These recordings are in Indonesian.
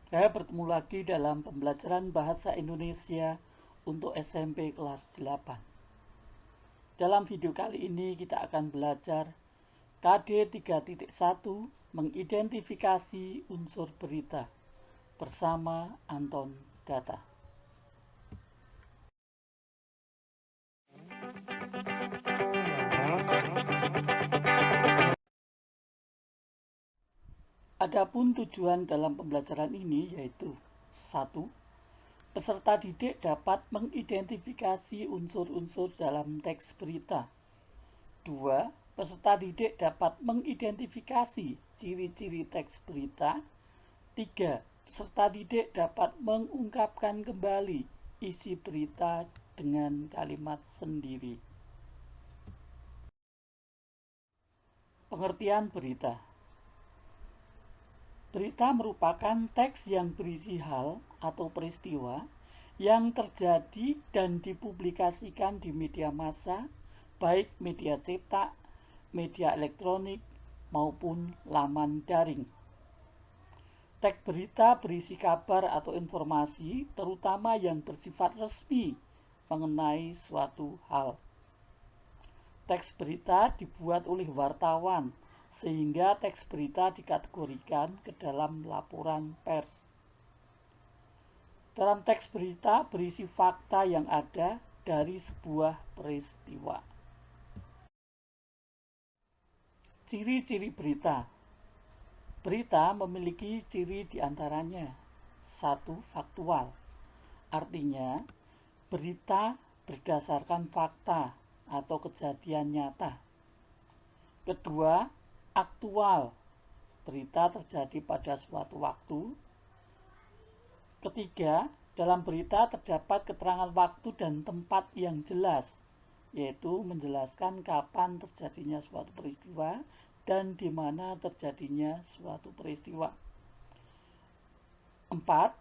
Saya bertemu lagi dalam pembelajaran Bahasa Indonesia untuk SMP kelas 8. Dalam video kali ini kita akan belajar KD 3.1 mengidentifikasi unsur berita bersama Anton Data. Adapun tujuan dalam pembelajaran ini yaitu 1. Peserta didik dapat mengidentifikasi unsur-unsur dalam teks berita. 2. Peserta didik dapat mengidentifikasi ciri-ciri teks berita. 3. Peserta didik dapat mengungkapkan kembali isi berita dengan kalimat sendiri. Pengertian berita. Berita merupakan teks yang berisi hal atau peristiwa yang terjadi dan dipublikasikan di media massa, baik media cetak, media elektronik, maupun laman daring. Teks berita berisi kabar atau informasi, terutama yang bersifat resmi mengenai suatu hal. Teks berita dibuat oleh wartawan, sehingga teks berita dikategorikan ke dalam laporan pers. Dalam teks berita berisi fakta yang ada dari sebuah peristiwa. Ciri-ciri berita. Berita memiliki ciri diantaranya. 1. Faktual. Artinya, berita berdasarkan fakta atau kejadian nyata. Kedua, aktual. Berita terjadi pada suatu waktu. Ketiga, dalam berita terdapat keterangan waktu dan tempat yang jelas, yaitu menjelaskan kapan terjadinya suatu peristiwa dan di mana terjadinya suatu peristiwa. 4.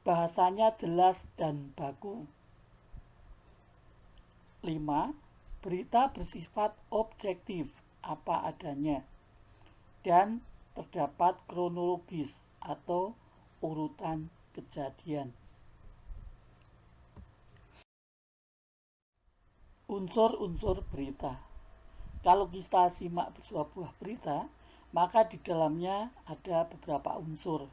Bahasanya jelas dan baku. 5. Berita bersifat objektif, apa adanya, dan terdapat kronologis atau urutan kejadian. Unsur-unsur berita. Kalau kita simak sebuah berita, maka di dalamnya ada beberapa unsur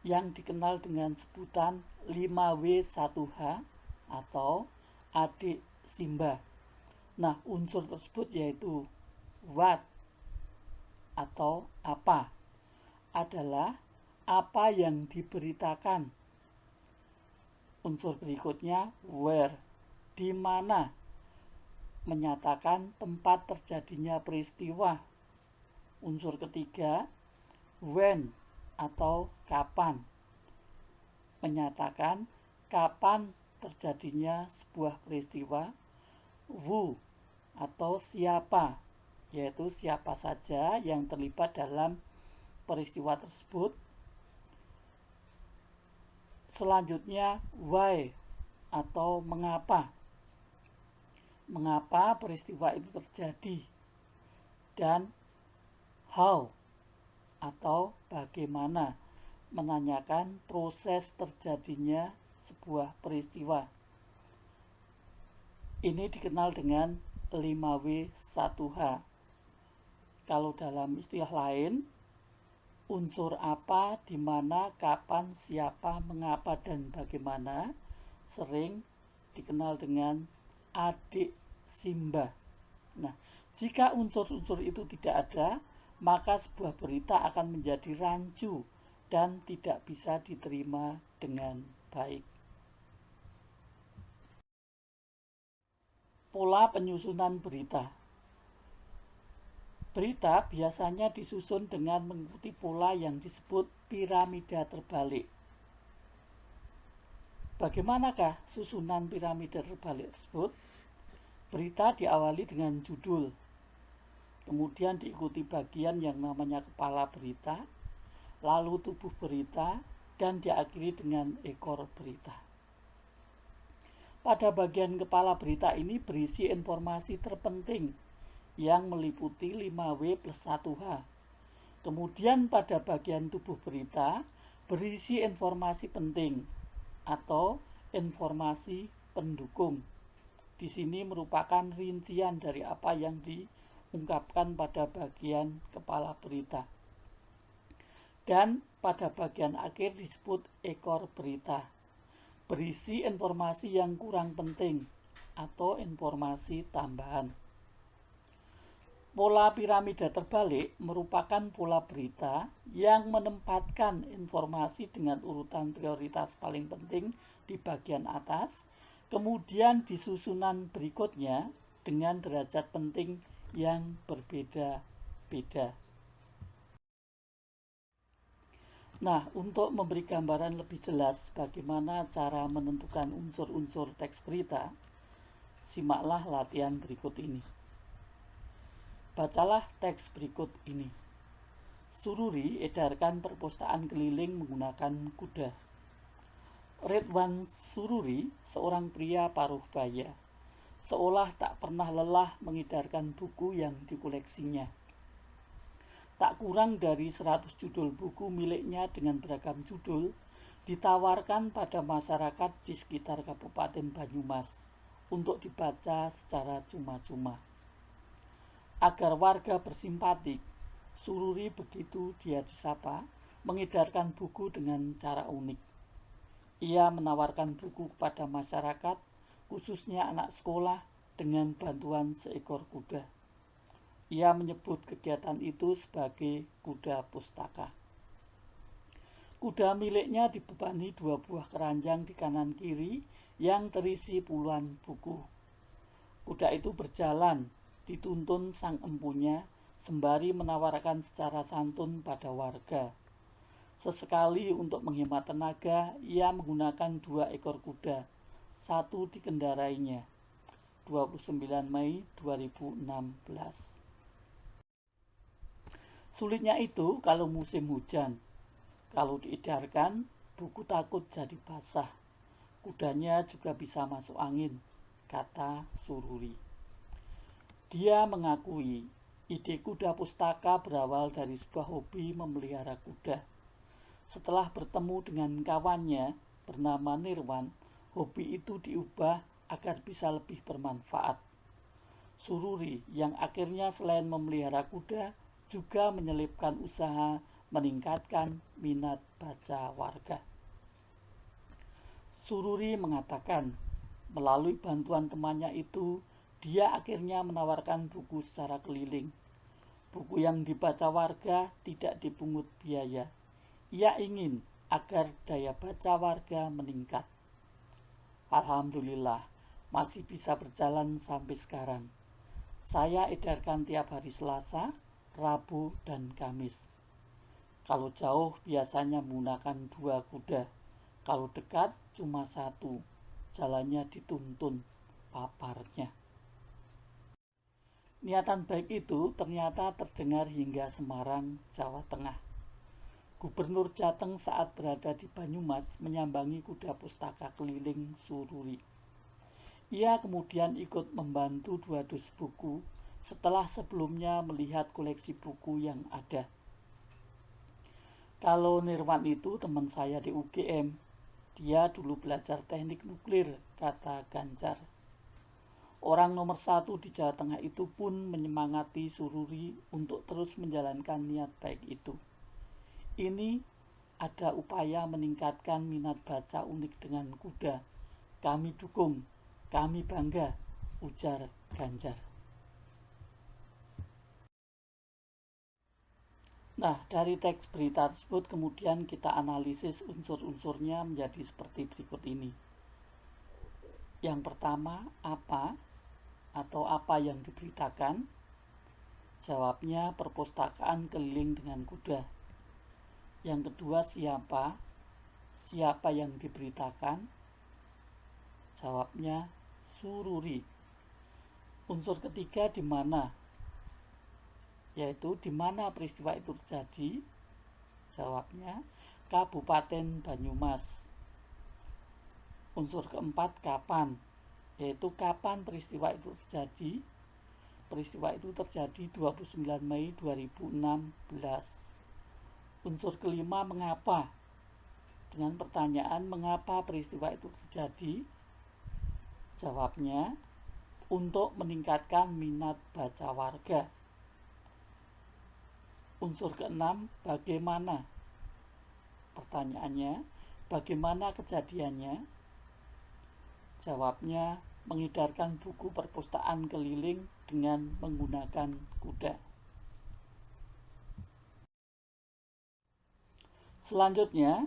yang dikenal dengan sebutan 5W1H atau adik Simba. Nah, unsur tersebut yaitu what atau apa adalah apa yang diberitakan. Unsur berikutnya where, di mana, menyatakan tempat terjadinya peristiwa. Unsur ketiga when atau kapan, menyatakan kapan terjadinya sebuah peristiwa. Who atau siapa, yaitu siapa saja yang terlibat dalam peristiwa tersebut. Selanjutnya why atau mengapa, mengapa peristiwa itu terjadi. Dan how atau bagaimana, menanyakan proses terjadinya sebuah peristiwa. Ini dikenal dengan 5W1H. Kalau dalam istilah lain, unsur apa, di mana, kapan, siapa, mengapa, dan bagaimana sering dikenal dengan adik Simba. Nah, jika unsur-unsur itu tidak ada, maka sebuah berita akan menjadi rancu dan tidak bisa diterima dengan baik. Pola penyusunan berita. Berita biasanya disusun dengan mengikuti pola yang disebut piramida terbalik. Bagaimanakah susunan piramida terbalik tersebut? Berita diawali dengan judul, kemudian diikuti bagian yang namanya kepala berita, lalu tubuh berita, dan diakhiri dengan ekor berita. Pada bagian kepala berita ini berisi informasi terpenting yang meliputi 5W plus 1H. Kemudian pada bagian tubuh berita berisi informasi penting atau informasi pendukung. Di sini merupakan rincian dari apa yang diungkapkan pada bagian kepala berita. Dan pada bagian akhir disebut ekor berita, berisi informasi yang kurang penting atau informasi tambahan. Pola piramida terbalik merupakan pola berita yang menempatkan informasi dengan urutan prioritas paling penting di bagian atas, kemudian di susunan berikutnya dengan derajat penting yang berbeda-beda. Nah, untuk memberi gambaran lebih jelas bagaimana cara menentukan unsur-unsur teks berita, simaklah latihan berikut ini. Bacalah teks berikut ini. Sururi edarkan perpustakaan keliling menggunakan kuda. Ridwan Sururi, seorang pria paruh baya, seolah tak pernah lelah mengedarkan buku yang dikoleksinya. Tak kurang dari 100 judul buku miliknya dengan beragam judul ditawarkan pada masyarakat di sekitar Kabupaten Banyumas untuk dibaca secara cuma-cuma. Agar warga bersimpatik, Sururi begitu dia disapa, mengedarkan buku dengan cara unik. Ia menawarkan buku kepada masyarakat, khususnya anak sekolah, dengan bantuan seekor kuda. Ia menyebut kegiatan itu sebagai kuda pustaka. Kuda miliknya dibebani 2 buah keranjang di kanan kiri yang terisi puluhan buku. Kuda itu berjalan, dituntun sang empunya, sembari menawarkan secara santun pada warga. Sesekali untuk menghemat tenaga, ia menggunakan 2 ekor kuda, satu dikendarainya. 29 Mei 2016. Sulitnya itu kalau musim hujan. Kalau diedarkan, buku takut jadi basah. Kudanya juga bisa masuk angin, kata Sururi. Dia mengakui ide kuda pustaka berawal dari sebuah hobi memelihara kuda. Setelah bertemu dengan kawannya bernama Nirwan, hobi itu diubah agar bisa lebih bermanfaat. Sururi yang akhirnya selain memelihara kuda juga menyelipkan usaha meningkatkan minat baca warga. Sururi mengatakan, melalui bantuan temannya itu, dia akhirnya menawarkan buku secara keliling. Buku yang dibaca warga tidak dipungut biaya. Ia ingin agar daya baca warga meningkat. Alhamdulillah, masih bisa berjalan sampai sekarang. Saya edarkan tiap hari Selasa, Rabu, dan Kamis. Kalau jauh biasanya menggunakan 2 kuda. Kalau dekat cuma 1. Jalannya dituntun paparnya. Niatan baik itu ternyata terdengar hingga Semarang, Jawa Tengah. Gubernur Jateng saat berada di Banyumas menyambangi kuda pustaka keliling Sururi. Ia kemudian ikut membantu 2 dus buku setelah sebelumnya melihat koleksi buku yang ada. Kalau Nirwan itu teman saya di UGM, dia dulu belajar teknik nuklir, kata Ganjar. Orang nomor 1 di Jawa Tengah itu pun menyemangati Sururi untuk terus menjalankan niat baik itu. Ini ada upaya meningkatkan minat baca unik dengan kuda. Kami dukung, kami bangga, ujar Ganjar. Nah, dari teks berita tersebut kemudian kita analisis unsur-unsurnya menjadi seperti berikut ini. Yang pertama, apa atau apa yang diberitakan? Jawabnya perpustakaan keliling dengan kuda. Yang kedua, siapa? Siapa yang diberitakan? Jawabnya Sururi. Unsur ketiga di mana? Yaitu di mana peristiwa itu terjadi? Jawabnya Kabupaten Banyumas. Unsur keempat kapan? Yaitu kapan peristiwa itu terjadi? Peristiwa itu terjadi 29 Mei 2016. Unsur kelima mengapa? dengan pertanyaan mengapa peristiwa itu terjadi. Jawabnya, untuk meningkatkan minat baca warga. Unsur keenam, bagaimana? Pertanyaannya, bagaimana kejadiannya? Jawabnya, mengedarkan buku perpustakaan keliling dengan menggunakan kuda. Selanjutnya,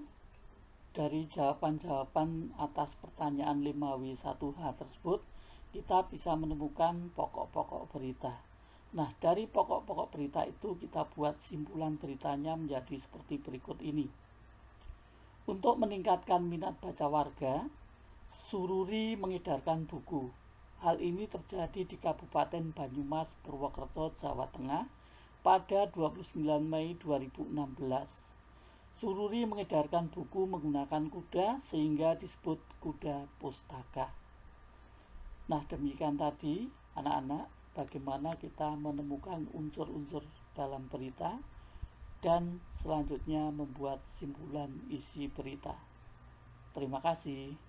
dari jawaban-jawaban atas pertanyaan 5W1H tersebut, kita bisa menemukan pokok-pokok berita. Nah, dari pokok-pokok berita itu kita buat simpulan beritanya menjadi seperti berikut ini. Untuk meningkatkan minat baca warga, Sururi mengedarkan buku. Hal ini terjadi di Kabupaten Banyumas, Purwokerto, Jawa Tengah pada 29 Mei 2016. Sururi mengedarkan buku menggunakan kuda sehingga disebut kuda pustaka. Nah, demikian tadi anak-anak, bagaimana kita menemukan unsur-unsur dalam berita dan selanjutnya membuat simpulan isi berita. Terima kasih.